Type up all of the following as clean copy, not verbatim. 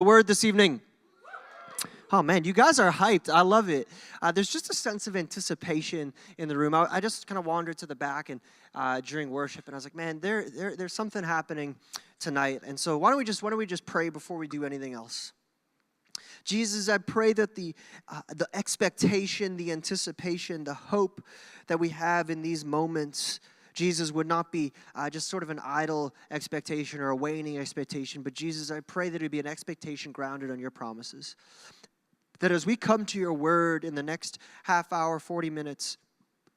Word this evening. Oh man, you guys are hyped. I love it. There's just a sense of anticipation in the room. I just kind of wandered to the back and during worship, and I was like, man, there's something happening tonight. And so why don't we just pray before we do anything else? Jesus, I pray that the expectation, the anticipation, the hope that we have in these moments, Jesus, would not be just sort of an idle expectation or a waning expectation, but Jesus, I pray that it would be an expectation grounded on your promises. That as we come to your word in the next half hour, 40 minutes,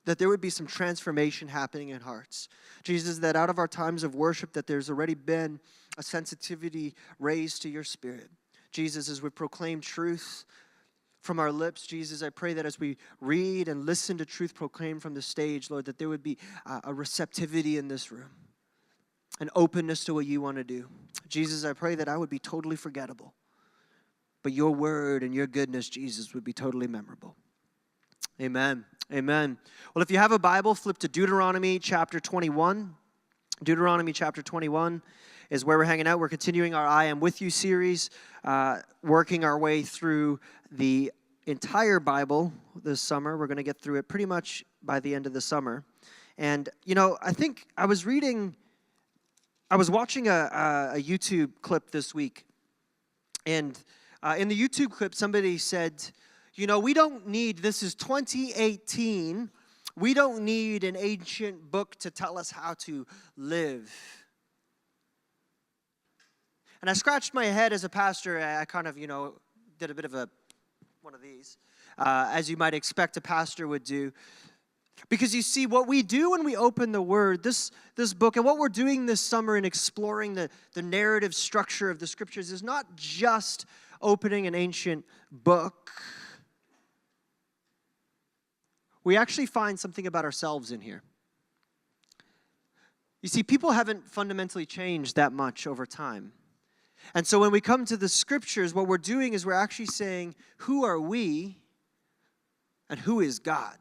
that there would be some transformation happening in hearts. Jesus, that out of our times of worship, that there's already been a sensitivity raised to your spirit. Jesus, as we proclaim truth from our lips, Jesus, I pray that as we read and listen to truth proclaimed from the stage, Lord, that there would be a receptivity in this room, an openness to what you want to do. Jesus, I pray that I would be totally forgettable, but your word and your goodness, Jesus, would be totally memorable. Amen. Amen. Well, if you have a Bible, flip to Deuteronomy chapter 21. Deuteronomy chapter 21 is where we're hanging out. We're continuing our I Am With You series, working our way through the entire Bible this summer. We're going to get through it pretty much by the end of the summer. And, I think I was watching a YouTube clip this week. And in the YouTube clip, somebody said, we don't need, this is 2018, we don't need an ancient book to tell us how to live. And I scratched my head as a pastor. I kind of, did a bit of one of these, as you might expect a pastor would do. Because you see, what we do when we open the Word, this book, and what we're doing this summer in exploring the narrative structure of the Scriptures is not just opening an ancient book. We actually find something about ourselves in here. You see, people haven't fundamentally changed that much over time. And so when we come to the Scriptures, what we're doing is we're actually saying, who are we and who is God?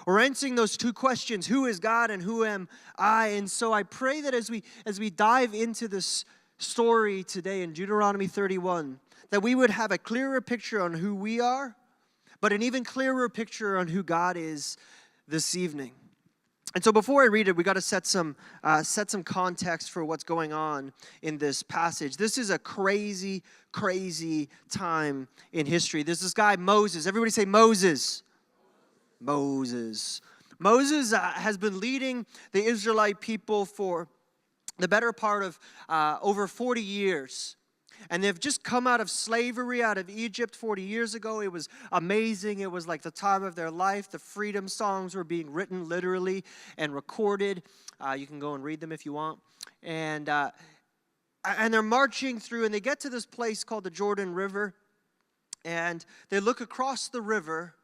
We're answering those two questions, who is God and who am I? And so I pray that as we dive into this story today in Deuteronomy 31, that we would have a clearer picture on who we are, but an even clearer picture on who God is this evening. And so before I read it, we got to set some context for what's going on in this passage. This is a crazy, crazy time in history. There's this guy, Moses. Everybody say Moses. Moses. Moses has been leading the Israelite people for the better part of over 40 years. And they've just come out of slavery, out of Egypt 40 years ago. It was amazing. It was like the time of their life. The freedom songs were being written literally and recorded. You can go and read them if you want. And they're marching through, and they get to this place called the Jordan River. And they look across the river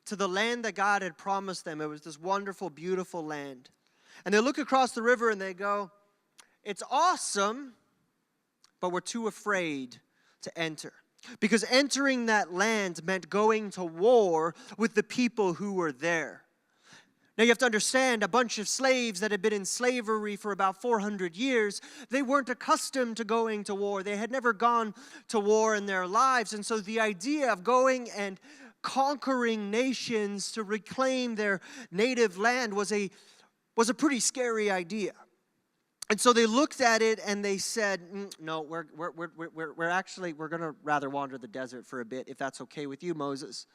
to the land that God had promised them. It was this wonderful, beautiful land. And they look across the river and they go, it's awesome, but we're too afraid to enter. Because entering that land meant going to war with the people who were there. Now you have to understand, a bunch of slaves that had been in slavery for about 400 years, they weren't accustomed to going to war. They had never gone to war in their lives. And so the idea of going and conquering nations to reclaim their native land was a pretty scary idea. And so they looked at it and they said, no, we're going to rather wander the desert for a bit, if that's okay with you, Moses.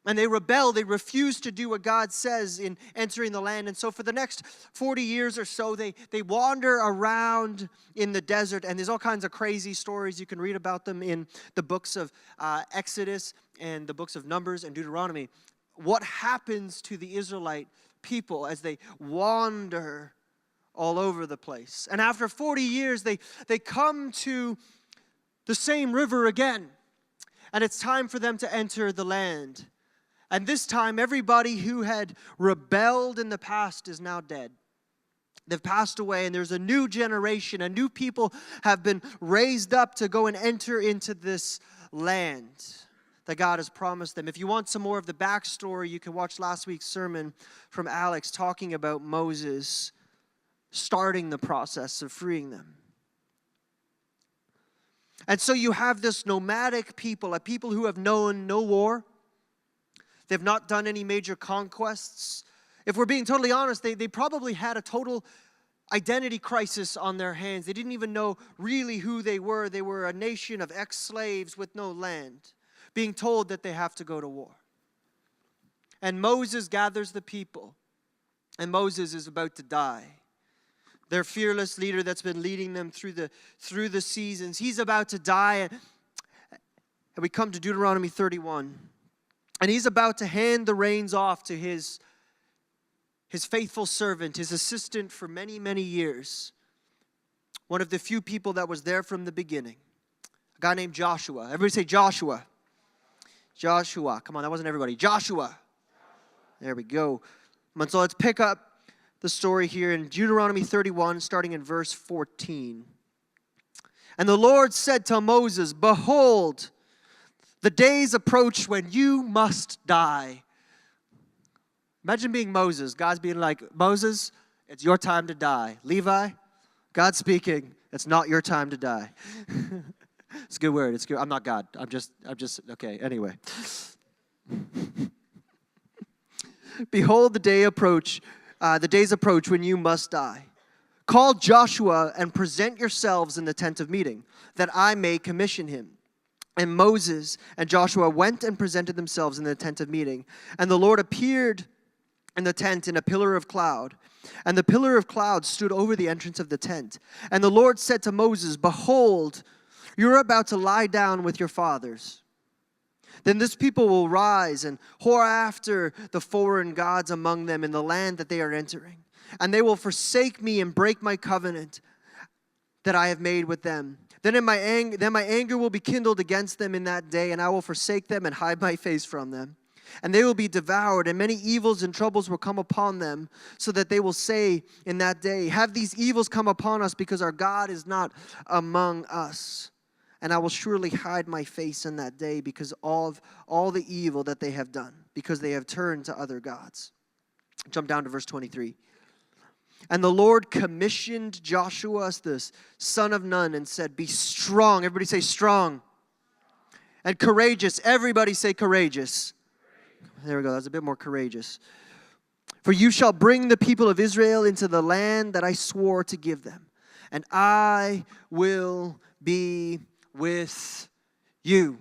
And they rebelled. They refused to do what God says in entering the land. And so for the next 40 years or so, they wander around in the desert. And there's all kinds of crazy stories. You can read about them in the books of Exodus and the books of Numbers and Deuteronomy. What happens to the Israelite people as they wander all over the place? And after 40 years, they come to the same river again. And it's time for them to enter the land. And this time, everybody who had rebelled in the past is now dead. They've passed away, and there's a new generation. A new people have been raised up to go and enter into this land that God has promised them. If you want some more of the backstory, you can watch last week's sermon from Alex talking about Moses starting the process of freeing them. And so you have this nomadic people, a people who have known no war. They've not done any major conquests. If we're being totally honest, they probably had a total identity crisis on their hands. They didn't even know really who they were. They were a nation of ex-slaves with no land, being told that they have to go to war. And Moses gathers the people, and Moses is about to die. Their fearless leader that's been leading them through the seasons, he's about to die. And we come to Deuteronomy 31. And he's about to hand the reins off to his faithful servant, his assistant for many, many years. One of the few people that was there from the beginning. A guy named Joshua. Everybody say Joshua. Joshua. Come on, that wasn't everybody. Joshua. There we go. So let's pick up the story here in Deuteronomy 31, starting in verse 14. And the Lord said to Moses, "Behold, the days approach when you must die." Imagine being Moses. God's being like, "Moses, it's your time to die." Levi, God speaking, "It's not your time to die." It's a good word. It's good. I'm not God. I'm just, okay, anyway. Behold, the days approach when you must die. Call Joshua and present yourselves in the tent of meeting, that I may commission him. And Moses and Joshua went and presented themselves in the tent of meeting. And the Lord appeared in the tent in a pillar of cloud. And the pillar of cloud stood over the entrance of the tent. And the Lord said to Moses, "Behold, you're about to lie down with your fathers. Then this people will rise and whore after the foreign gods among them in the land that they are entering. And they will forsake me and break my covenant that I have made with them. Then my anger will be kindled against them in that day, and I will forsake them and hide my face from them. And they will be devoured, and many evils and troubles will come upon them, so that they will say in that day, 'Have these evils come upon us because our God is not among us?' And I will surely hide my face in that day because of all the evil that they have done, because they have turned to other gods." Jump down to verse 23. And the Lord commissioned Joshua, the son of Nun, and said, "Be strong." Everybody say strong. And courageous. Everybody say courageous. There we go. That's a bit more courageous. "For you shall bring the people of Israel into the land that I swore to give them. And I will be with you."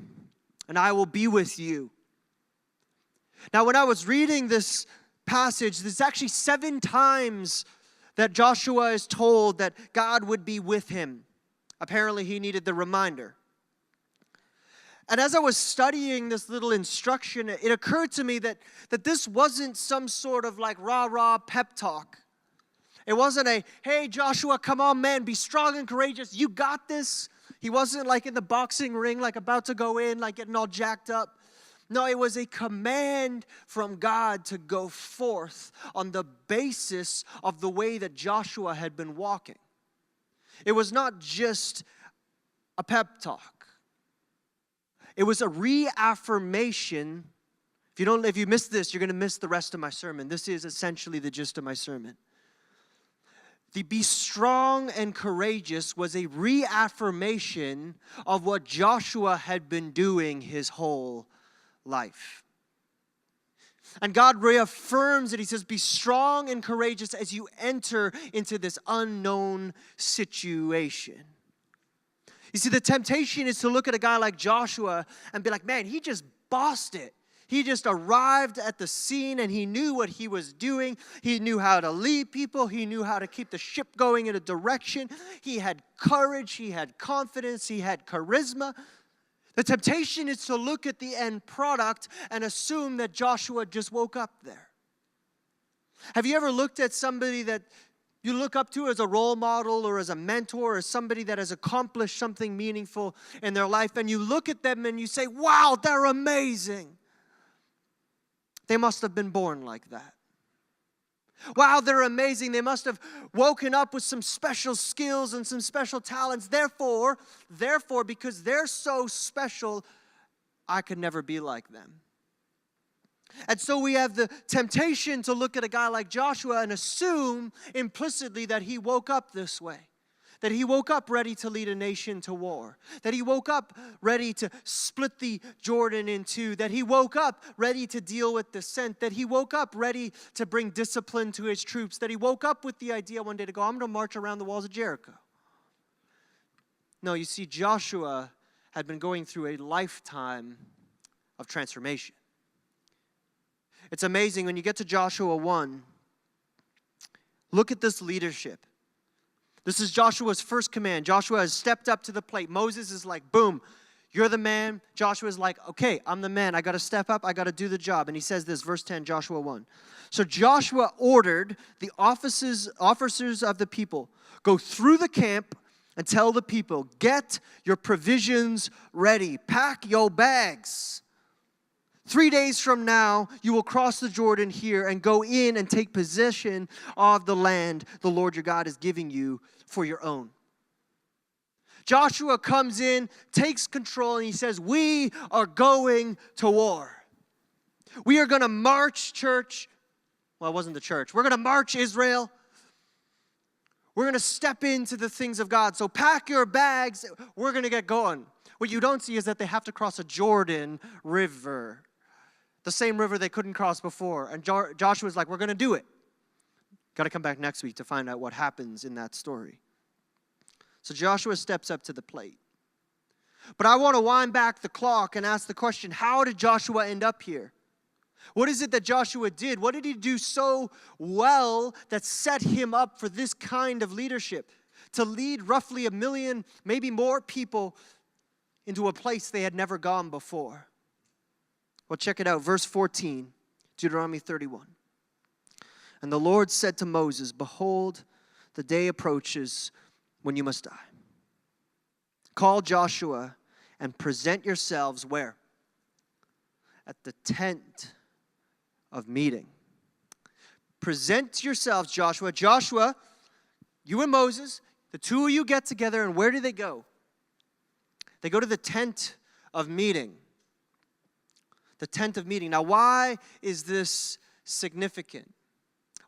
And I will be with you. Now, when I was reading this passage, there's actually 7 times that Joshua is told that God would be with him. Apparently, he needed the reminder. And as I was studying this little instruction, it occurred to me that this wasn't some sort of like rah-rah pep talk. It wasn't a, "Hey, Joshua, come on, man, be strong and courageous. You got this." He wasn't like in the boxing ring, like about to go in, like getting all jacked up. No, it was a command from God to go forth on the basis of the way that Joshua had been walking. It was not just a pep talk. It was a reaffirmation. If you miss this, you're going to miss the rest of my sermon. This is essentially the gist of my sermon. The "be strong and courageous" was a reaffirmation of what Joshua had been doing his whole life. And God reaffirms it. He says, "Be strong and courageous as you enter into this unknown situation." You see, the temptation is to look at a guy like Joshua and be like, "Man, he just bossed it. He just arrived at the scene and he knew what he was doing. He knew how to lead people. He knew how to keep the ship going in a direction. He had courage. He had confidence. He had charisma." The temptation is to look at the end product and assume that Joshua just woke up there. Have you ever looked at somebody that you look up to as a role model or as a mentor or somebody that has accomplished something meaningful in their life, and you look at them and you say, "Wow, they're amazing. They must have been born like that. Wow, they're amazing. They must have woken up with some special skills and some special talents. Therefore, because they're so special, I could never be like them." And so we have the temptation to look at a guy like Joshua and assume implicitly that he woke up this way. That he woke up ready to lead a nation to war. That he woke up ready to split the Jordan in two. That he woke up ready to deal with dissent. That he woke up ready to bring discipline to his troops. That he woke up with the idea one day to go, I'm going to march around the walls of Jericho. No, you see, Joshua had been going through a lifetime of transformation. It's amazing when you get to Joshua 1, look at this leadership. This is Joshua's first command. Joshua has stepped up to the plate. Moses is like, boom, you're the man. Joshua is like, okay, I'm the man. I got to step up. I got to do the job. And he says this, verse 10, Joshua 1. So Joshua ordered the officers of the people, go through the camp and tell the people, get your provisions ready. Pack your bags. 3 days from now, you will cross the Jordan here and go in and take possession of the land the Lord your God is giving you for your own. Joshua comes in, takes control, and he says, we are going to war. We are going to march, church. Well, it wasn't the church. We're going to march, Israel. We're going to step into the things of God. So pack your bags. We're going to get going. What you don't see is that they have to cross a Jordan River. The same river they couldn't cross before. And Joshua's like, we're going to do it. Got to come back next week to find out what happens in that story. So Joshua steps up to the plate. But I want to wind back the clock and ask the question, how did Joshua end up here? What is it that Joshua did? What did he do so well that set him up for this kind of leadership? To lead roughly 1 million, maybe more people into a place they had never gone before. Well, check it out. Verse 14, Deuteronomy 31. And the Lord said to Moses, behold, the day approaches when you must die. Call Joshua and present yourselves where? At the tent of meeting. Present yourselves, Joshua. Joshua, you and Moses, the two of you get together, and where do they go? They go to the tent of meeting. The tent of meeting. Now, why is this significant?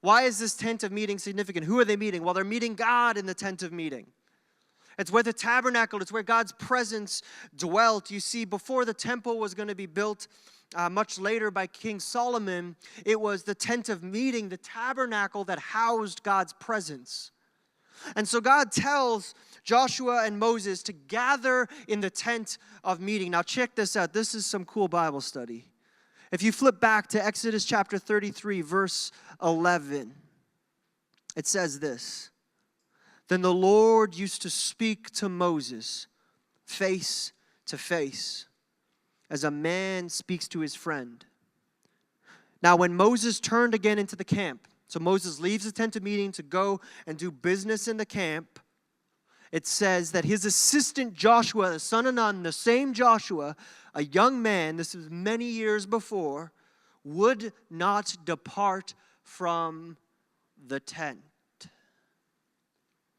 Why is this tent of meeting significant? Who are they meeting? Well, they're meeting God in the tent of meeting. It's where the tabernacle, it's where God's presence dwelt. You see, before the temple was going to be built much later by King Solomon, it was the tent of meeting, the tabernacle that housed God's presence. And so God tells Joshua and Moses to gather in the tent of meeting. Now check this out. This is some cool Bible study. If you flip back to Exodus chapter 33, verse 11, it says this. Then the Lord used to speak to Moses face to face, as a man speaks to his friend. Now when Moses turned again into the camp, so Moses leaves the tent of meeting to go and do business in the camp, it says that his assistant Joshua, the son of Nun, the same Joshua, a young man, this was many years before, would not depart from the tent.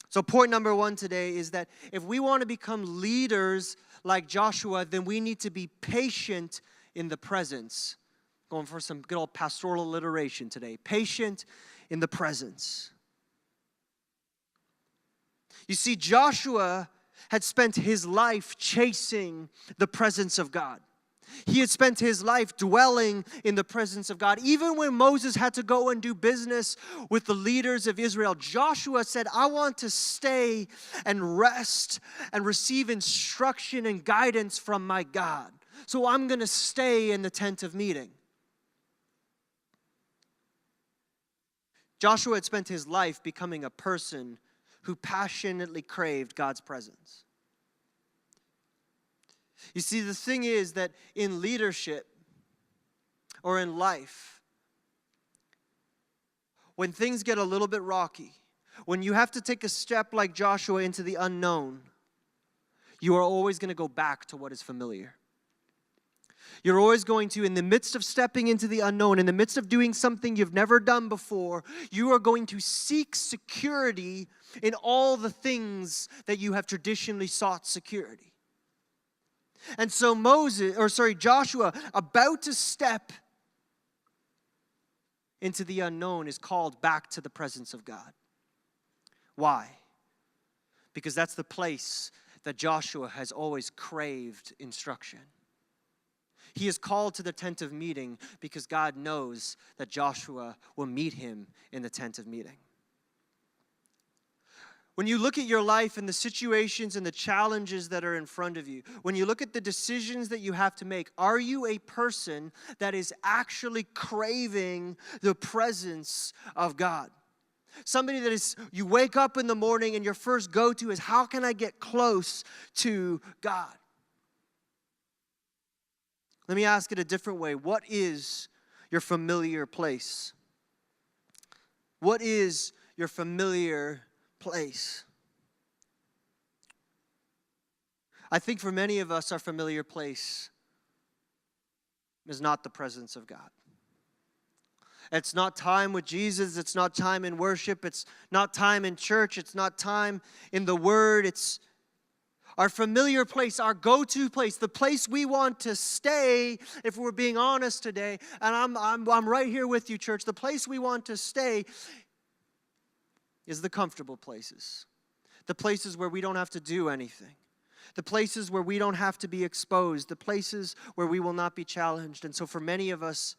So point number 1 today is that if we want to become leaders like Joshua, then we need to be patient in the presence. Going for some good old pastoral alliteration today. Patient in the presence. You see, Joshua had spent his life chasing the presence of God. He had spent his life dwelling in the presence of God. Even when Moses had to go and do business with the leaders of Israel, Joshua said, I want to stay and rest and receive instruction and guidance from my God. So I'm going to stay in the tent of meeting. Joshua had spent his life becoming a person who passionately craved God's presence. You see, the thing is that in leadership or in life, when things get a little bit rocky, when you have to take a step like Joshua into the unknown, you are always going to go back to what is familiar. You're always going to, in the midst of stepping into the unknown, in the midst of doing something you've never done before, you are going to seek security in all the things that you have traditionally sought security. And so Joshua, about to step into the unknown, is called back to the presence of God. Why? because that's the place that Joshua has always craved instruction. He is called to the tent of meeting because God knows that Joshua will meet him in the tent of meeting. When you look at your life and the situations and the challenges that are in front of you, when you look at the decisions that you have to make, are you a person that is actually craving the presence of God? Somebody that is, you wake up in the morning and your first go-to is, how can I get close to God? Let me ask it a different way. What is your familiar place? What is your familiar place? I think for many of us, our familiar place is not the presence of God. It's not time with Jesus. It's not time in worship. It's not time in church. It's not time in the Word. It's our familiar place, our go-to place, the place we want to stay, if we're being honest today. And I'm right here with you, church. The place we want to stay is the comfortable places. The places where we don't have to do anything. The places where we don't have to be exposed. The places where we will not be challenged. And so for many of us,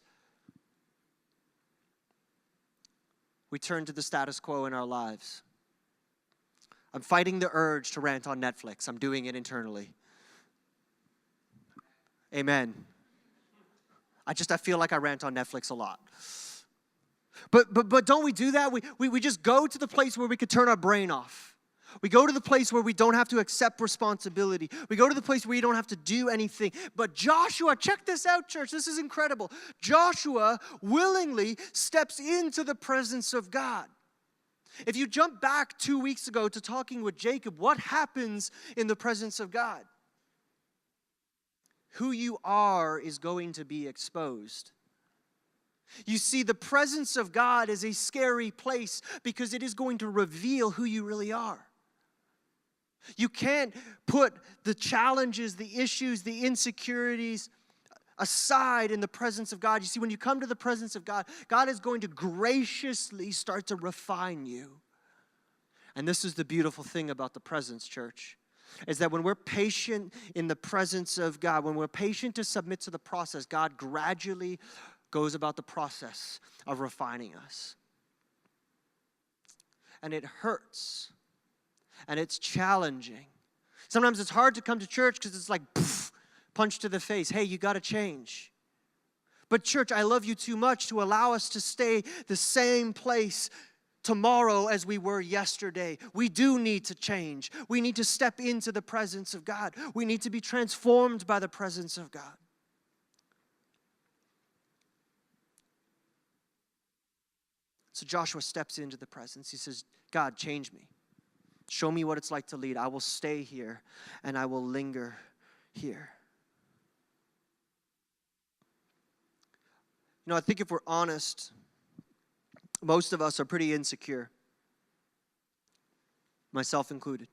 we turn to the status quo in our lives. I'm fighting the urge to rant on Netflix. I'm doing it internally. Amen. I feel like I rant on Netflix a lot. But don't we do that? We just go to the place where we could turn our brain off. We go to the place where we don't have to accept responsibility. We go to the place where you don't have to do anything. But Joshua, check this out, church. This is incredible. Joshua willingly steps into the presence of God. If you jump back 2 weeks ago to talking with Jacob, what happens in the presence of God? Who you are is going to be exposed. You see, the presence of God is a scary place because it is going to reveal who you really are. You can't put the challenges, the issues, the insecurities aside in the presence of God. You see, when you come to the presence of God, God is going to graciously start to refine you. And this is the beautiful thing about the presence, church, is that when we're patient in the presence of God, when we're patient to submit to the process, God gradually goes about the process of refining us. And it hurts. And it's challenging. Sometimes it's hard to come to church because it's like, poof, punch to the face. Hey, you got to change. But church, I love you too much to allow us to stay the same place tomorrow as we were yesterday. We do need to change. We need to step into the presence of God. We need to be transformed by the presence of God. So Joshua steps into the presence. He says, God, change me. Show me what it's like to lead. I will stay here and I will linger here. You know, I think if we're honest, most of us are pretty insecure, myself included.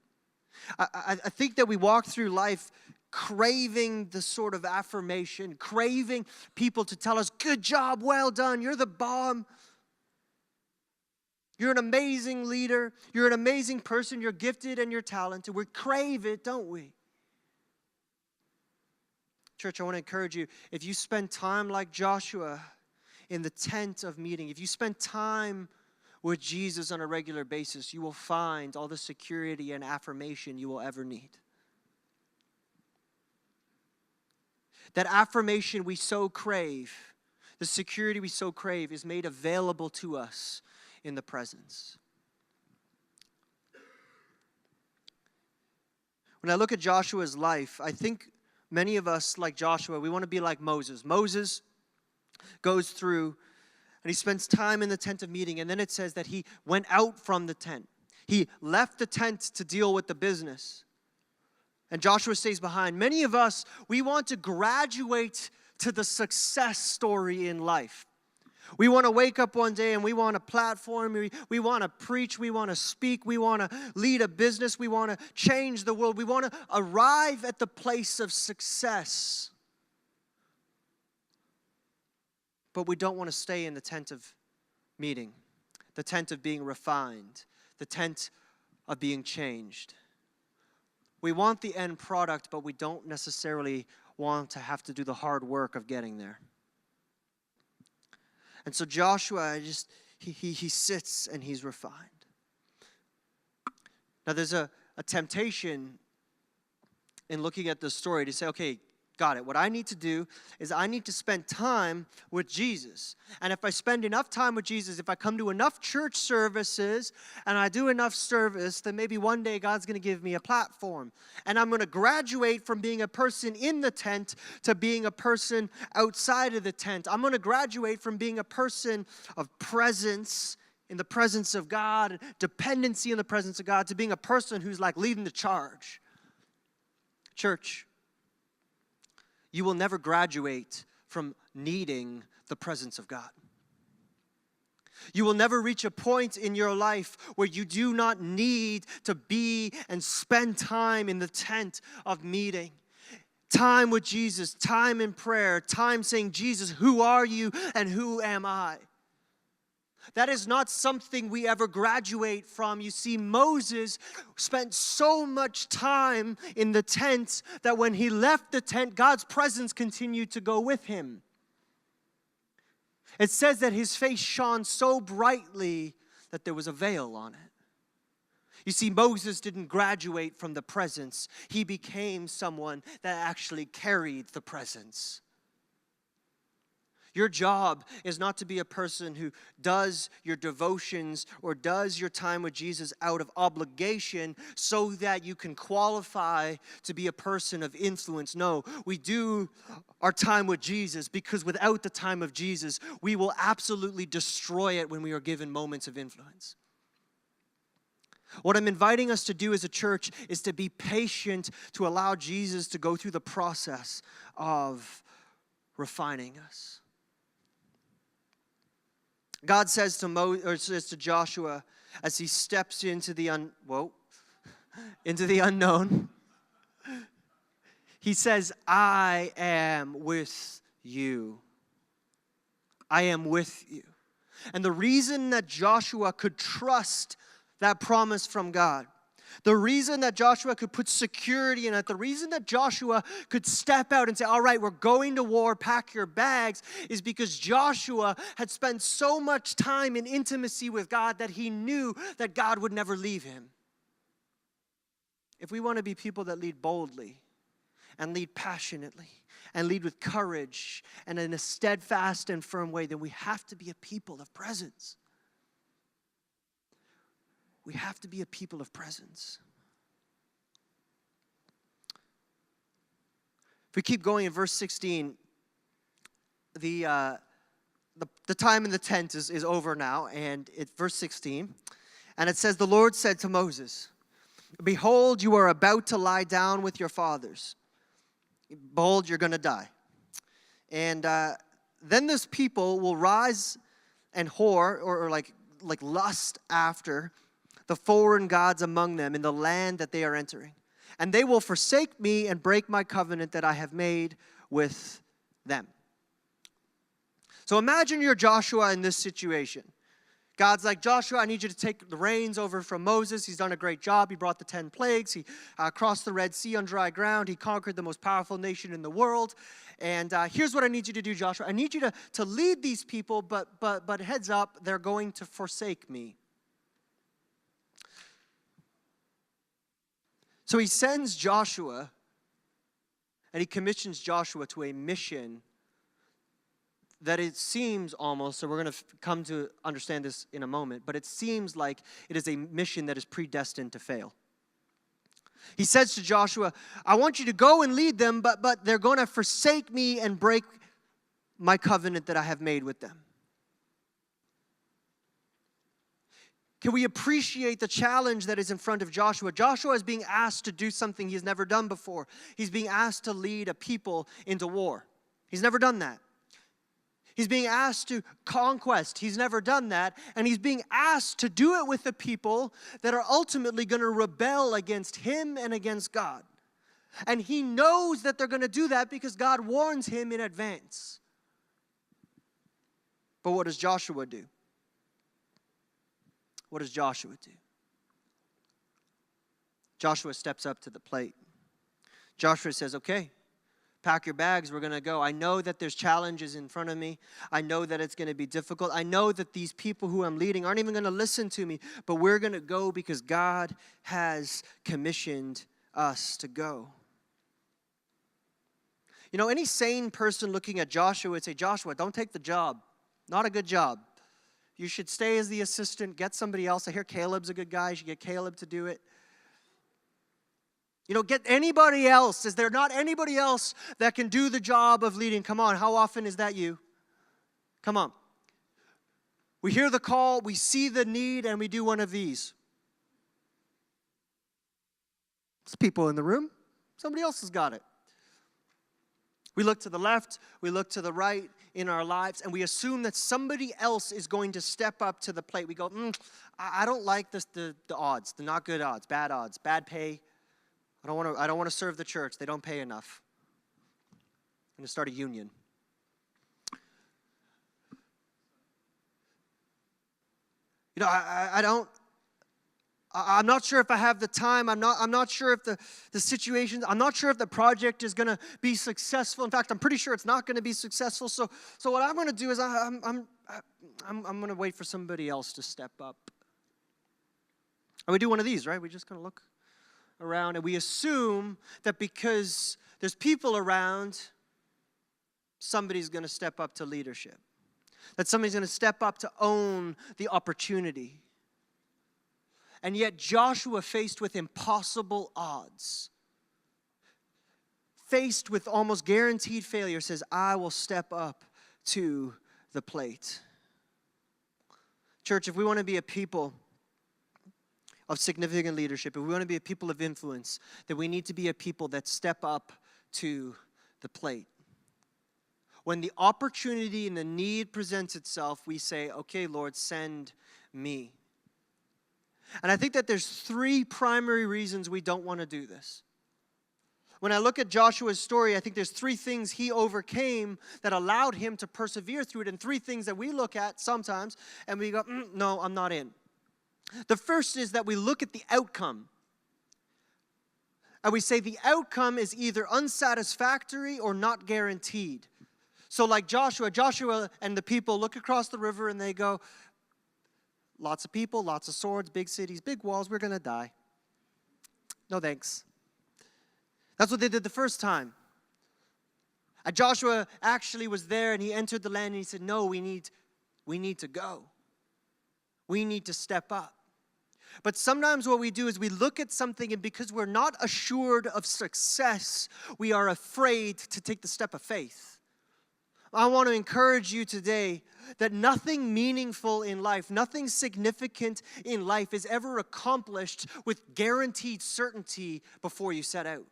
I think that we walk through life craving the sort of affirmation, craving people to tell us, good job, well done, you're the bomb. You're an amazing leader. You're an amazing person. You're gifted and you're talented. We crave it, don't we? Church, I want to encourage you, if you spend time like Joshua in the tent of meeting, if you spend time with Jesus on a regular basis, you will find all the security and affirmation you will ever need. That affirmation we so crave, the security we so crave, is made available to us in the presence. When I look at Joshua's life, I think many of us, like Joshua, we want to be like Moses. Moses goes through and he spends time in the tent of meeting, and then it says that he went out from the tent. He left the tent to deal with the business. And Joshua stays behind. Many of us, we want to graduate to the success story in life. We want to wake up one day and we want a platform, we want to preach, we want to speak, we want to lead a business, we want to change the world. We want to arrive at the place of success. But we don't want to stay in the tent of meeting, the tent of being refined, the tent of being changed. We want the end product, but we don't necessarily want to have to do the hard work of getting there. And so Joshua he sits and he's refined. Now there's a temptation in looking at this story to say, okay, got it. What I need to do is I need to spend time with Jesus. And if I spend enough time with Jesus, if I come to enough church services and I do enough service, then maybe one day God's going to give me a platform. And I'm going to graduate from being a person in the tent to being a person outside of the tent. I'm going to graduate from being a person of presence in the presence of God, dependency in the presence of God, to being a person who's like leading the charge. Church, you will never graduate from needing the presence of God. You will never reach a point in your life where you do not need to be and spend time in the tent of meeting. Time with Jesus, time in prayer, time saying, Jesus, who are you and who am I? That is not something we ever graduate from. You see, Moses spent so much time in the tent that when he left the tent, God's presence continued to go with him. It says that his face shone so brightly that there was a veil on it. You see, Moses didn't graduate from the presence. He became someone that actually carried the presence. Your job is not to be a person who does your devotions or does your time with Jesus out of obligation so that you can qualify to be a person of influence. No, we do our time with Jesus because without the time of Jesus, we will absolutely destroy it when we are given moments of influence. What I'm inviting us to do as a church is to be patient, to allow Jesus to go through the process of refining us. God says to Joshua as he steps into the unknown, he says, I am with you. I am with you. And the reason that Joshua could trust that promise from God, the reason that Joshua could put security in it, the reason that Joshua could step out and say, all right, we're going to war, pack your bags, is because Joshua had spent so much time in intimacy with God that he knew that God would never leave him. If we want to be people that lead boldly and lead passionately and lead with courage and in a steadfast and firm way, then we have to be a people of presence. We have to be a people of presence. If we keep going in verse 16, the time in the tent is over now, and it's verse 16, and it says, the Lord said to Moses, behold, you are about to lie down with your fathers. Behold, you're going to die. And then this people will rise and whore, or like lust after the foreign gods among them in the land that they are entering. And they will forsake me and break my covenant that I have made with them. So imagine you're Joshua in this situation. God's like, Joshua, I need you to take the reins over from Moses. He's done a great job. He brought the 10 plagues. He crossed the Red Sea on dry ground. He conquered the most powerful nation in the world. And here's what I need you to do, Joshua. I need you to lead these people, but heads up, they're going to forsake me. So he sends Joshua, and he commissions Joshua to a mission that it seems almost, so we're going to come to understand this in a moment, but it seems like it is a mission that is predestined to fail. He says to Joshua, I want you to go and lead them, but they're going to forsake me and break my covenant that I have made with them. Can we appreciate the challenge that is in front of Joshua? Joshua is being asked to do something he's never done before. He's being asked to lead a people into war. He's never done that. He's being asked to conquest. He's never done that. And he's being asked to do it with the people that are ultimately going to rebel against him and against God. And he knows that they're going to do that because God warns him in advance. But what does Joshua do? What does Joshua do? Joshua steps up to the plate. Joshua says, okay, pack your bags, we're going to go. I know that there's challenges in front of me. I know that it's going to be difficult. I know that these people who I'm leading aren't even going to listen to me, but we're going to go because God has commissioned us to go. You know, any sane person looking at Joshua would say, Joshua, don't take the job. Not a good job. You should stay as the assistant, get somebody else. I hear Caleb's a good guy. You should get Caleb to do it. You know, get anybody else. Is there not anybody else that can do the job of leading? Come on, how often is that you? Come on. We hear the call, we see the need, and we do one of these. There's people in the room. Somebody else has got it. We look to the left, we look to the right in our lives, and we assume that somebody else is going to step up to the plate. We go, I don't like this, the odds, the not good odds, bad pay. I don't want to serve the church. They don't pay enough. I'm going to start a union. You know, I'm not sure if I have the time. I'm not sure if the situation, I'm not sure if the project is going to be successful. In fact, I'm pretty sure it's not going to be successful. So what I'm going to do is I'm going to wait for somebody else to step up. And we do one of these, right? We just kind of look around and we assume that because there's people around, somebody's going to step up to leadership. That somebody's going to step up to own the opportunity. And yet Joshua, faced with impossible odds, faced with almost guaranteed failure, says, I will step up to the plate. Church, if we want to be a people of significant leadership, if we want to be a people of influence, then we need to be a people that step up to the plate. When the opportunity and the need presents itself, we say, okay, Lord, send me. And I think that there's three primary reasons we don't want to do this. When I look at Joshua's story, I think there's three things he overcame that allowed him to persevere through it, and three things that we look at sometimes and we go, no, I'm not in. The first is that we look at the outcome. And we say the outcome is either unsatisfactory or not guaranteed. So like Joshua and the people look across the river and they go, lots of people, lots of swords, big cities, big walls, we're going to die. No thanks. That's what they did the first time. And Joshua actually was there and he entered the land and he said, no, we need to go. We need to step up. But sometimes what we do is we look at something, and because we're not assured of success, we are afraid to take the step of faith. I want to encourage you today that nothing meaningful in life, nothing significant in life is ever accomplished with guaranteed certainty before you set out.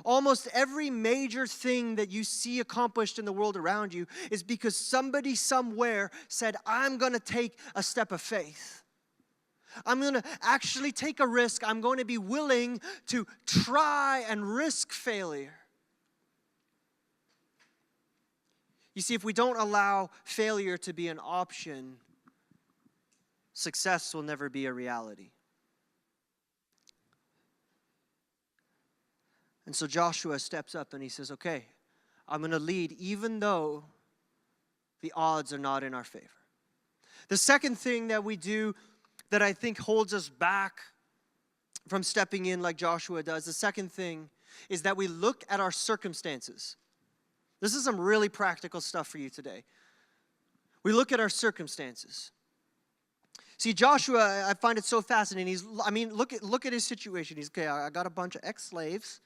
Almost every major thing that you see accomplished in the world around you is because somebody somewhere said, I'm going to take a step of faith. I'm going to actually take a risk. I'm going to be willing to try and risk failure. You see, if we don't allow failure to be an option, success will never be a reality. And so Joshua steps up and he says, okay, I'm going to lead even though the odds are not in our favor. The second thing that we do that I think holds us back from stepping in like Joshua does, the second thing is that we look at our circumstances. This is some really practical stuff for you today. We look at our circumstances. See, Joshua, I find it so fascinating. Look at his situation. He's, okay, I got a bunch of ex-slaves.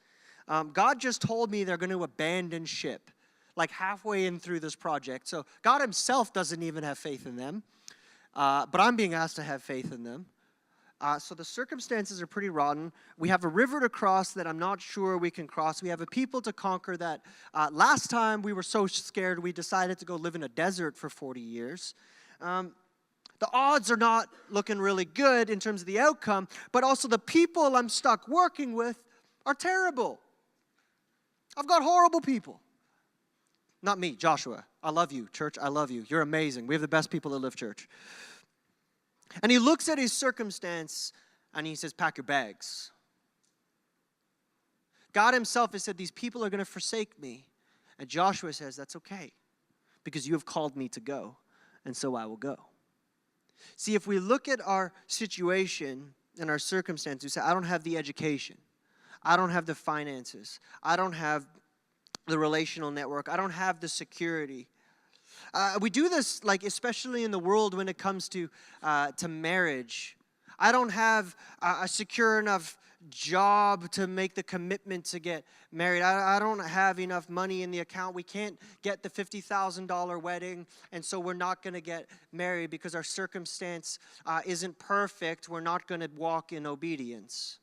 God just told me they're going to abandon ship, like halfway in through this project. So God himself doesn't even have faith in them. But I'm being asked to have faith in them. So the circumstances are pretty rotten. We have a river to cross that I'm not sure we can cross. We have a people to conquer that last time we were so scared we decided to go live in a desert for 40 years. The odds are not looking really good in terms of the outcome, but also the people I'm stuck working with are terrible. I've got horrible people. Not me, Joshua. I love you, church. I love you. You're amazing. We have the best people that live church. And he looks at his circumstance And he says, pack your bags. God himself has said, these people are going to forsake me. And Joshua says, that's okay, because you have called me to go, and so I will go. See, if we look at our situation and our circumstance, we say, I don't have the education. I don't have the finances. I don't have the relational network. I don't have the security. We do this, like, especially in the world when it comes to marriage. I don't have a secure enough job to make the commitment to get married. I don't have enough money in the account. We can't get the $50,000 wedding, and so we're not going to get married because our circumstance isn't perfect. We're not going to walk in obedience.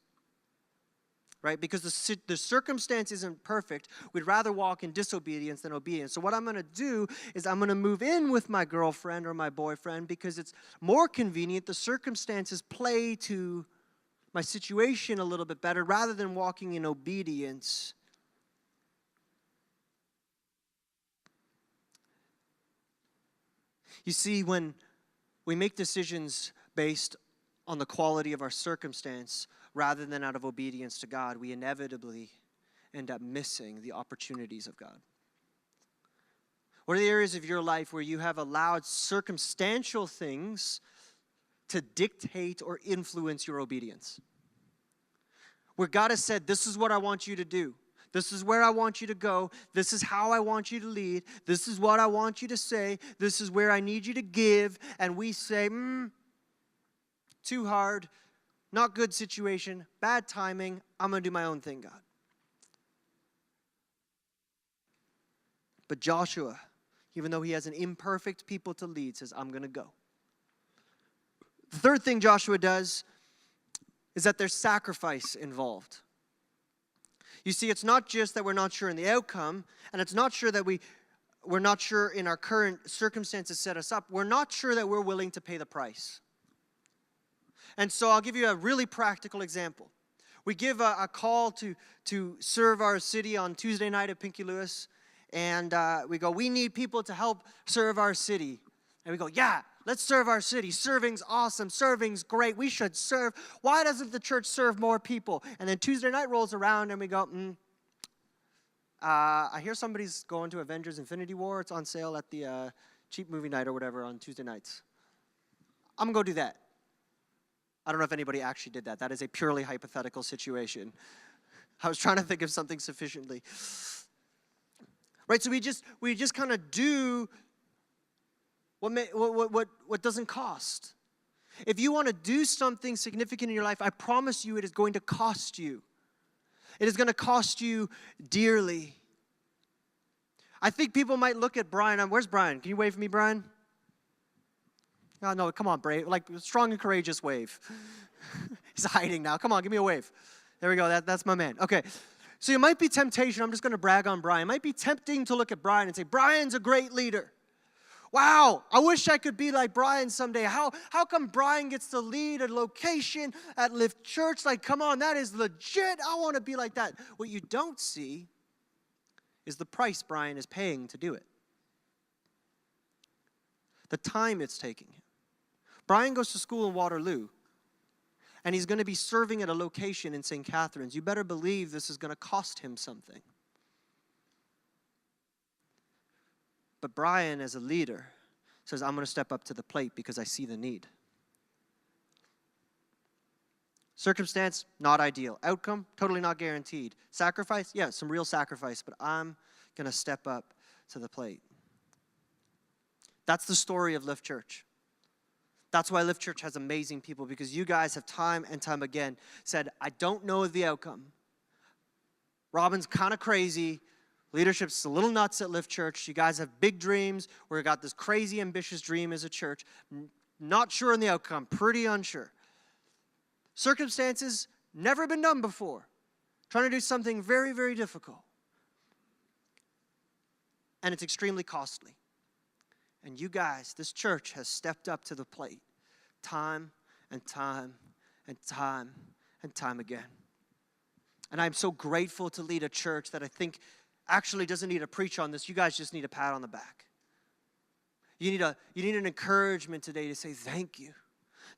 Right? Because the circumstance isn't perfect. We'd rather walk in disobedience than obedience. So what I'm going to do is I'm going to move in with my girlfriend or my boyfriend because it's more convenient. The circumstances play to my situation a little bit better rather than walking in obedience. You see, when we make decisions based on the quality of our circumstance rather than out of obedience to God, we inevitably end up missing the opportunities of God. What are the areas of your life where you have allowed circumstantial things to dictate or influence your obedience? Where God has said, this is what I want you to do. This is where I want you to go. This is how I want you to lead. This is what I want you to say. This is where I need you to give. And we say, too hard, not good situation, bad timing. I'm going to do my own thing, God. But Joshua, even though he has an imperfect people to lead, says, I'm going to go. The third thing Joshua does is that there's sacrifice involved. You see, it's not just that we're not sure in the outcome, and it's not sure that we're not sure in our current circumstances set us up. We're not sure that we're willing to pay the price. And so I'll give you a really practical example. We give a call to serve our city on Tuesday night at Pinky Lewis, and we go, we need people to help serve our city. And we go, yeah, let's serve our city. Serving's awesome. Serving's great. We should serve. Why doesn't the church serve more people? And then Tuesday night rolls around, and we go, I hear somebody's going to Avengers Infinity War. It's on sale at the cheap movie night or whatever on Tuesday nights. I'm going to go do that. I don't know if anybody actually did that. That is a purely hypothetical situation. I was trying to think of something sufficiently. Right, so we just kind of do what doesn't cost. If you want to do something significant in your life, I promise you it is going to cost you. It is going to cost you dearly. I think people might look at Brian. Where's Brian? Can you wave for me, Brian? Oh, no, come on, brave. Like, strong and courageous wave. He's hiding now. Come on, give me a wave. There we go. That's my man. Okay. So it might be temptation. I'm just going to brag on Brian. It might be tempting to look at Brian and say, Brian's a great leader. Wow, I wish I could be like Brian someday. How come Brian gets to lead a location at Lift Church? Like, come on, that is legit. I want to be like that. What you don't see is the price Brian is paying to do it. The time it's taking him. Brian goes to school in Waterloo, and he's going to be serving at a location in St. Catharines. You better believe this is going to cost him something. But Brian, as a leader, says, I'm going to step up to the plate because I see the need. Circumstance, not ideal. Outcome, totally not guaranteed. Sacrifice, yeah, some real sacrifice, but I'm going to step up to the plate. That's the story of Lift Church. That's why Lift Church has amazing people, because you guys have time and time again said, I don't know the outcome. Robin's kind of crazy. Leadership's a little nuts at Lift Church. You guys have big dreams. We've got this crazy, ambitious dream as a church. Not sure in the outcome. Pretty unsure. Circumstances, never been done before. Trying to do something very, very difficult. And it's extremely costly. And you guys, this church has stepped up to the plate time and time and time and time again. And I'm so grateful to lead a church that I think actually doesn't need to preach on this. You guys just need a pat on the back. You need an encouragement today to say thank you.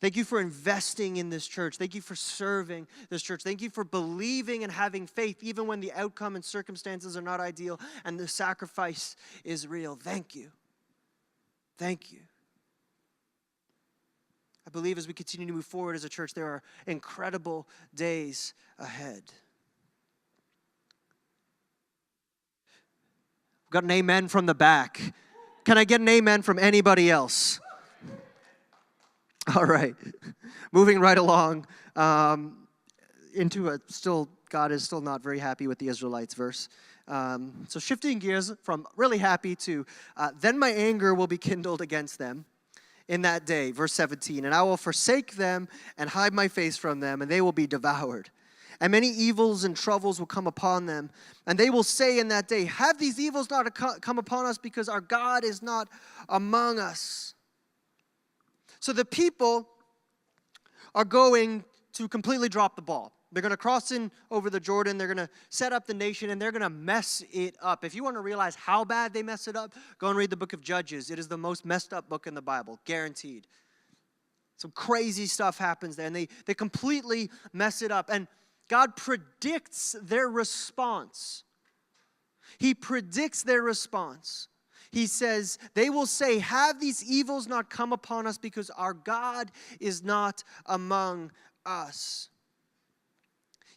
Thank you for investing in this church. Thank you for serving this church. Thank you for believing and having faith even when the outcome and circumstances are not ideal and the sacrifice is real. Thank you. Thank you. I believe as we continue to move forward as a church, there are incredible days ahead. We've got an amen from the back. Can I get an amen from anybody else? All right. Moving right along into a God is still not very happy with the Israelites verse. So shifting gears from really happy to then my anger will be kindled against them in that day, verse 17. And I will forsake them and hide my face from them, and they will be devoured. And many evils and troubles will come upon them. And they will say in that day, have these evils not come upon us because our God is not among us? So the people are going to completely drop the ball. They're going to cross in over the Jordan. They're going to set up the nation, and they're going to mess it up. If you want to realize how bad they mess it up, go and read the book of Judges. It is the most messed up book in the Bible, guaranteed. Some crazy stuff happens there, and they completely mess it up. And God predicts their response. He predicts their response. He says, they will say, have these evils not come upon us because our God is not among us.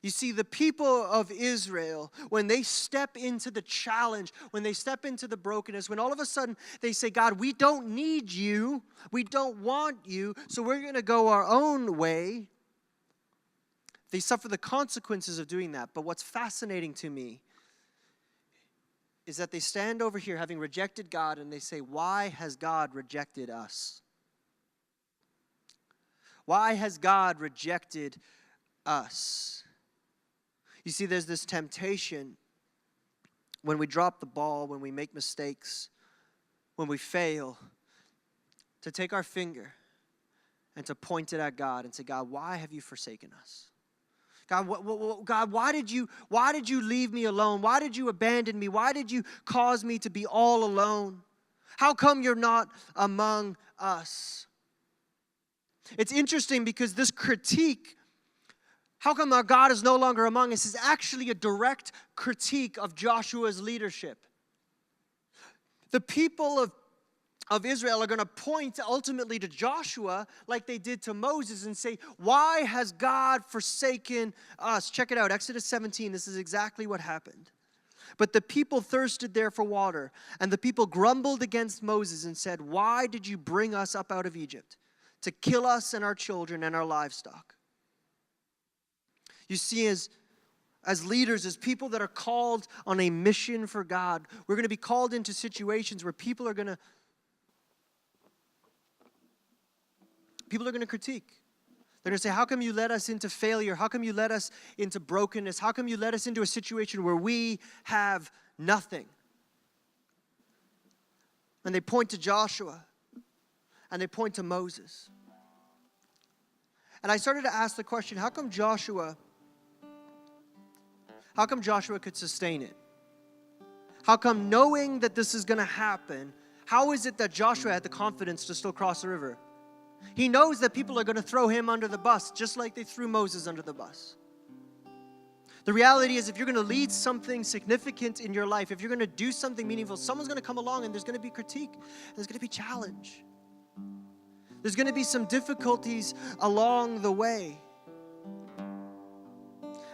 You see, the people of Israel, when they step into the challenge, when they step into the brokenness, when all of a sudden they say, God, we don't need you, we don't want you, so we're going to go our own way, they suffer the consequences of doing that. But what's fascinating to me is that they stand over here having rejected God and they say, why has God rejected us? Why has God rejected us? You see, there's this temptation when we drop the ball, when we make mistakes, when we fail, to take our finger and to point it at God and say, God, why have you forsaken us? God, why did you leave me alone? Why did you abandon me? Why did you cause me to be all alone? How come you're not among us? It's interesting because this critique, how come our God is no longer among us, is actually a direct critique of Joshua's leadership. The people of Israel are going to point ultimately to Joshua like they did to Moses and say, why has God forsaken us? Check it out, Exodus 17, this is exactly what happened. But the people thirsted there for water, and the people grumbled against Moses and said, why did you bring us up out of Egypt to kill us and our children and our livestock? You see, as leaders, as people that are called on a mission for God, we're going to be called into situations where people are going to critique. They're going to say, how come you led us into failure? How come you led us into brokenness? How come you led us into a situation where we have nothing? And they point to Joshua, and they point to Moses. And I started to ask the question, how come Joshua could sustain it? How come knowing that this is going to happen, how is it that Joshua had the confidence to still cross the river? He knows that people are going to throw him under the bus, just like they threw Moses under the bus. The reality is, if you're going to lead something significant in your life, if you're going to do something meaningful, someone's going to come along and there's going to be critique, and there's going to be challenge. There's going to be some difficulties along the way.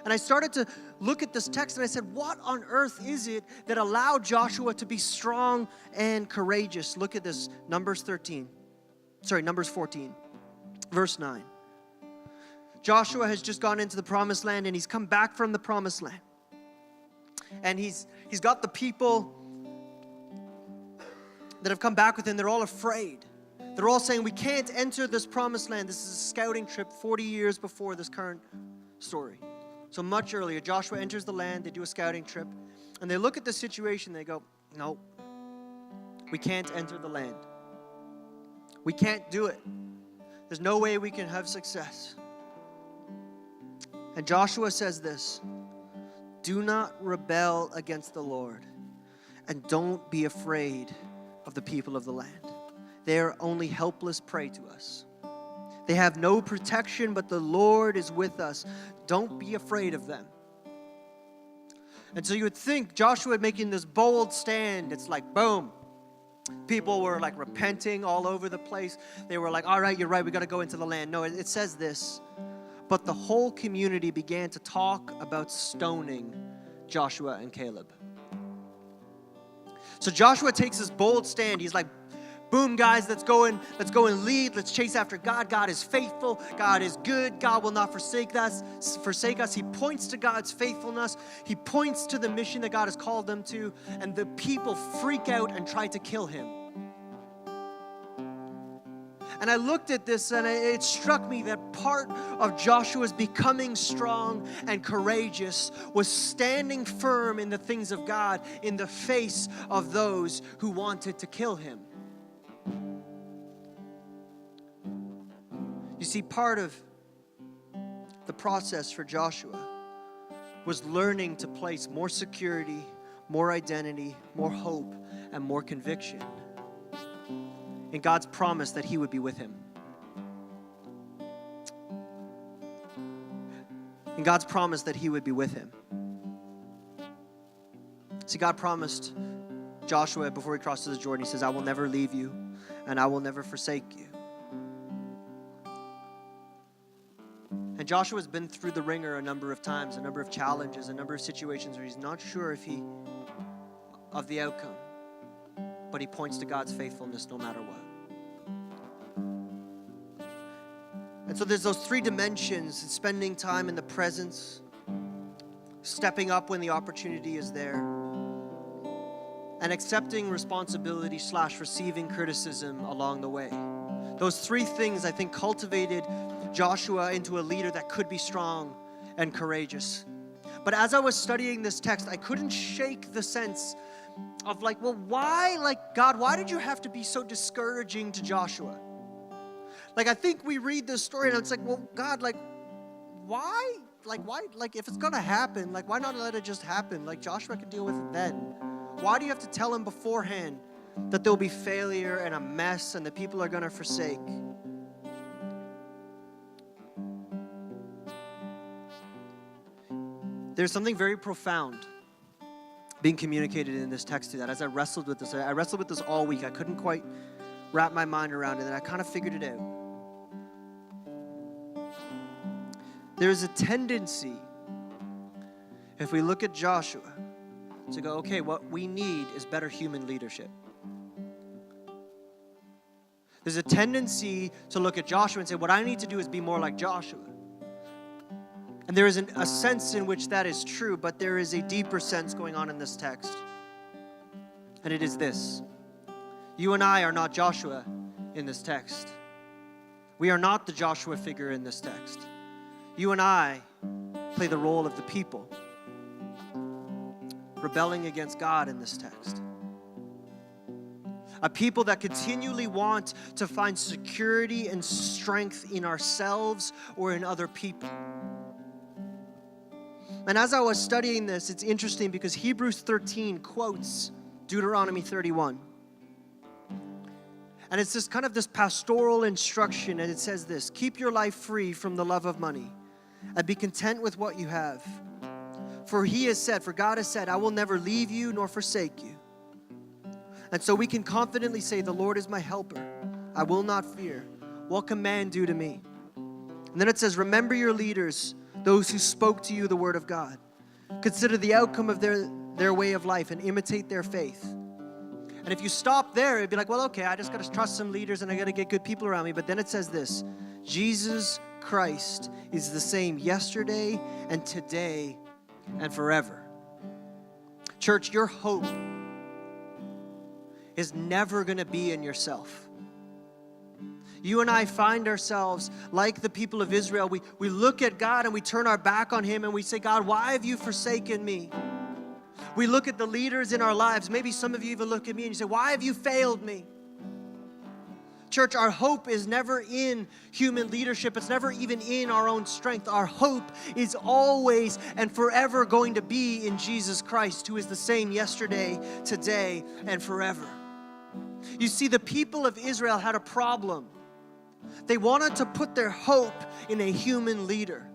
And I started to look at this text and I said, what on earth is it that allowed Joshua to be strong and courageous? Look at this, Numbers 14, verse 9. Joshua has just gone into the promised land and he's come back from the promised land. And he's got the people that have come back with him. They're all afraid. They're all saying, we can't enter this promised land. This is a scouting trip 40 years before this current story. So much earlier, Joshua enters the land, they do a scouting trip, and they look at the situation, they go, no, we can't enter the land. We can't do it. There's no way we can have success. And Joshua says this, do not rebel against the Lord, and don't be afraid of the people of the land. They are only helpless prey to us. They have no protection, but the Lord is with us. Don't be afraid of them. And so you would think Joshua making this bold stand, it's like, boom. People were like repenting all over the place. They were like, all right, you're right, we got to go into the land. No, it says this. But the whole community began to talk about stoning Joshua and Caleb. So Joshua takes this bold stand. He's like, boom, guys, let's go and lead. Let's chase after God. God is faithful. God is good. God will not forsake us. He points to God's faithfulness. He points to the mission that God has called them to. And the people freak out and try to kill him. And I looked at this and it struck me that part of Joshua's becoming strong and courageous was standing firm in the things of God in the face of those who wanted to kill him. You see, part of the process for Joshua was learning to place more security, more identity, more hope, and more conviction in God's promise that he would be with him. In God's promise that he would be with him. See, God promised Joshua before he crosses the Jordan, he says, I will never leave you and I will never forsake you. And Joshua's been through the ringer a number of times, a number of challenges, a number of situations where he's not sure of the outcome. But he points to God's faithfulness no matter what. And so there's those three dimensions: spending time in the presence, stepping up when the opportunity is there, and accepting responsibility / receiving criticism along the way. Those three things, I think, cultivated Joshua into a leader that could be strong and courageous. But as I was studying this text, I couldn't shake the sense of like, well, why, like, God, why did you have to be so discouraging to Joshua? Like, I think we read this story and it's like, well, God, like, why? Like, if it's going to happen, like, why not let it just happen? Like, Joshua could deal with it then. Why do you have to tell him beforehand that there'll be failure and a mess and the people are going to forsake? There's something very profound being communicated in this text to that. As I wrestled with this all week. I couldn't quite wrap my mind around it, and I kind of figured it out. There's a tendency, if we look at Joshua, to go, okay, what we need is better human leadership. There's a tendency to look at Joshua and say, what I need to do is be more like Joshua. And there is a sense in which that is true, but there is a deeper sense going on in this text. And it is this: you and I are not Joshua in this text. We are not the Joshua figure in this text. You and I play the role of the people, rebelling against God in this text. A people that continually want to find security and strength in ourselves or in other people. And as I was studying this, it's interesting because Hebrews 13 quotes Deuteronomy 31. And it's this kind of this pastoral instruction, and it says this: keep your life free from the love of money and be content with what you have. For God has said, I will never leave you nor forsake you. And so we can confidently say, the Lord is my helper. I will not fear. What can man do to me? And then it says, remember your leaders, those who spoke to you the word of God. Consider the outcome of their way of life and imitate their faith. And if you stop there, it'd be like, well, okay, I just got to trust some leaders and I got to get good people around me. But then it says this: Jesus Christ is the same yesterday and today and forever. Church, your hope is never going to be in yourself. You and I find ourselves like the people of Israel. We look at God and we turn our back on him and we say, God, why have you forsaken me? We look at the leaders in our lives. Maybe some of you even look at me and you say, why have you failed me? Church, our hope is never in human leadership. It's never even in our own strength. Our hope is always and forever going to be in Jesus Christ, who is the same yesterday, today, and forever. You see, the people of Israel had a problem. They wanted to put their hope in a human leader.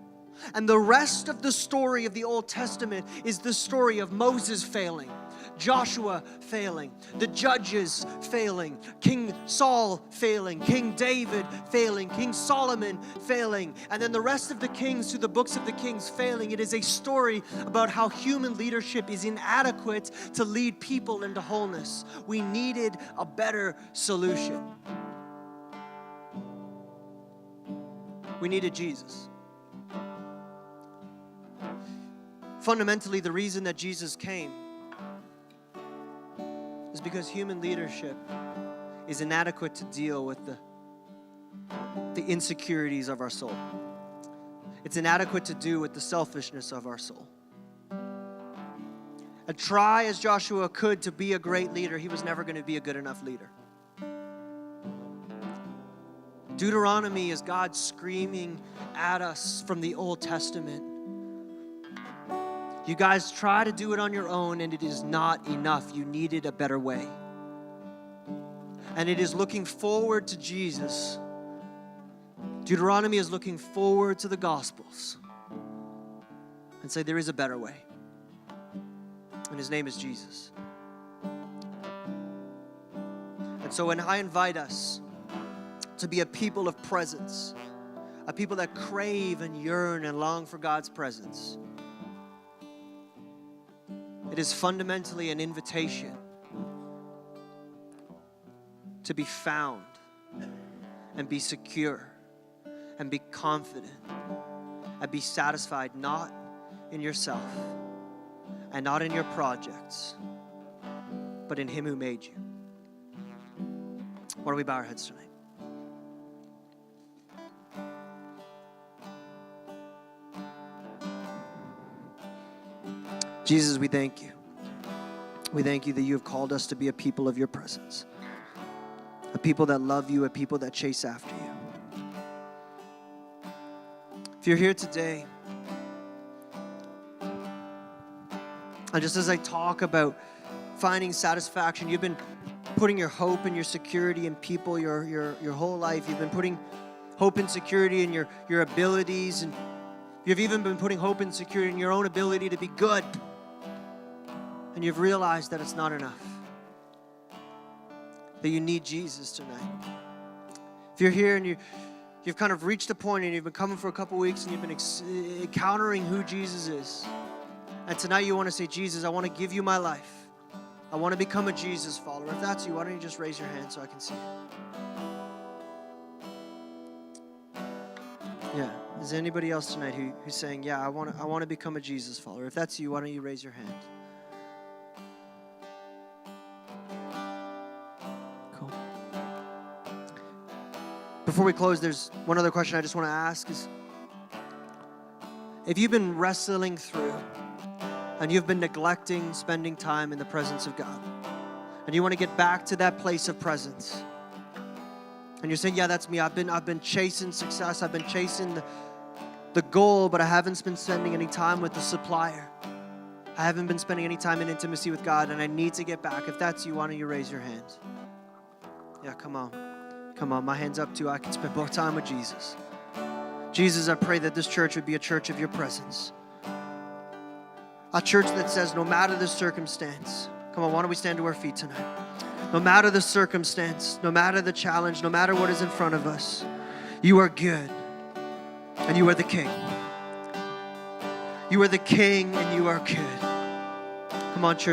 And the rest of the story of the Old Testament is the story of Moses failing, Joshua failing, the judges failing, King Saul failing, King David failing, King Solomon failing, and then the rest of the kings through the books of the kings failing. It is a story about how human leadership is inadequate to lead people into wholeness. We needed a better solution. We needed Jesus. Fundamentally, the reason that Jesus came is because human leadership is inadequate to deal with the insecurities of our soul. It's inadequate to do with the selfishness of our soul. And try as Joshua could to be a great leader, he was never going to be a good enough leader. Deuteronomy is God screaming at us from the Old Testament. You guys try to do it on your own, and it is not enough. You needed a better way. And it is looking forward to Jesus. Deuteronomy is looking forward to the Gospels and say there is a better way. And his name is Jesus. And so when I invite us to be a people of presence, a people that crave and yearn and long for God's presence, it is fundamentally an invitation to be found and be secure and be confident and be satisfied not in yourself and not in your projects, but in him who made you. Why don't we bow our heads tonight? Jesus, we thank you. We thank you that you have called us to be a people of your presence, a people that love you, a people that chase after you. If you're here today, and just as I talk about finding satisfaction, you've been putting your hope and your security in people your whole life. You've been putting hope and security in your abilities, and you've even been putting hope and security in your own ability to be good. And you've realized that it's not enough, that you need Jesus tonight. If you're here and you've kind of reached a point and you've been coming for a couple weeks and you've been encountering who Jesus is, and tonight you want to say, Jesus, I want to give you my life. I want to become a Jesus follower. If that's you, why don't you just raise your hand so I can see it? Yeah. Is there anybody else tonight who's saying, yeah, I want to become a Jesus follower? If that's you, why don't you raise your hand? Before we close, there's one other question I just want to ask is, if you've been wrestling through and you've been neglecting spending time in the presence of God, and you want to get back to that place of presence, and you're saying, yeah, that's me. I've been chasing success. I've been chasing the goal, but I haven't been spending any time with the supplier. I haven't been spending any time in intimacy with God, and I need to get back. If that's you, why don't you raise your hand? Yeah, come on. Come on, my hand's up too. I can spend more time with Jesus. Jesus, I pray that this church would be a church of your presence. A church that says no matter the circumstance, come on, why don't we stand to our feet tonight? No matter the circumstance, no matter the challenge, no matter what is in front of us, you are good and you are the King. You are the King and you are good. Come on, church.